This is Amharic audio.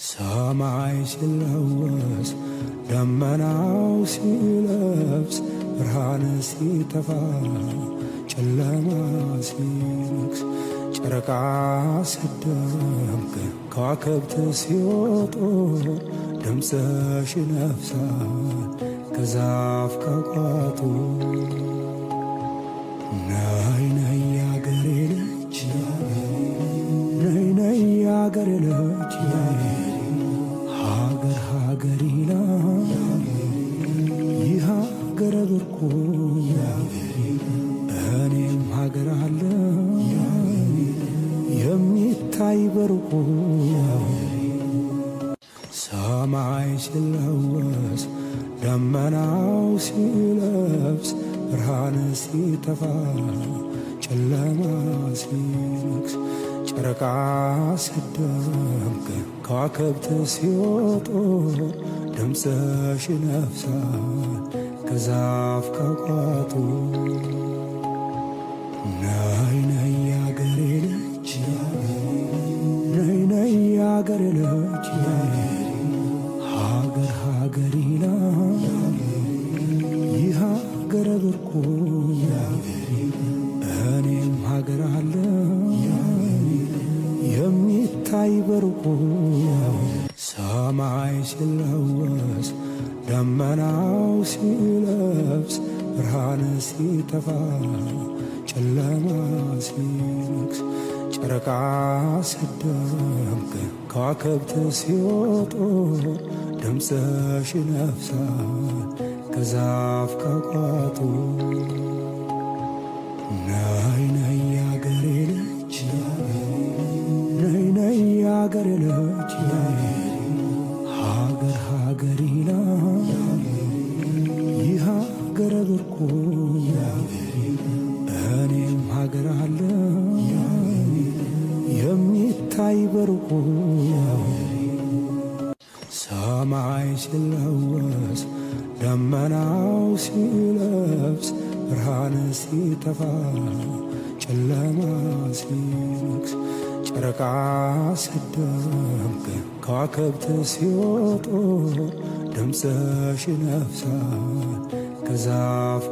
ሰማይ ሲለወስ ደመናው ሲለብስ ብርሃን ሲጠፋ ጨለማ ሲነግስ ጨረቃ ሲደምቅ ከዋክብት ሲወጡ ድምፅሽ ይነፍሳል ከዛፍ ከቋጡ። ነይ ነይ ያገሬ ልጅ ነይ ነይ ያገሬ ልጅ ሀገር ሀገር ይላል ይህ ሀገር ብርቁ እኔም ሀገር አለ የሚታይ በርቁ። ሰማይ ሲለወስ ደመናው ሲለብስ ብርሃን ሲጠፋ ጨለማ ሲነግስ ጨረቃ ሲደምቅ ከዋክብት ሲወጡ ድምፅሽ ይነፍሳል ከዛፍ ከቋጡ። ነይ ነይ ያገሬ ልጅ ነይ ነይ ያገሬ ልጅ ሀገር ሀገር ይላል ይህ ሀገር ብርቁ እኔም ሀገር አለ የሚታይ በርቁ። ሰማይ ሲለወስ ደመናው ሲለብስ ብርሃን ሲጠፋ ጨለማ ሲነግስ ጨረቃ ሲደምቅ ከዋክብት ሲወጡ ድምፅሽ ይነፍሳል ከዛፍ ከቋጡ። ነይ ነይ ያገሬ ልጅ ነይ ነይ ያገሬ ልጅ ሀገር ሀገር ይላል ይህ ሀገር ብርቁ እኔም ሀገር አለ የሚታይ በርቁ። ሰማይ ሲለወስ ደመናው ሲለብስ ብርሃን ሲጠፋ ጨለማ ሲነግስ ጨረቃ ሲደምቅ ከዋክብት ሲወጡ ድምፅሽ ይነፍሳል ከዛፍ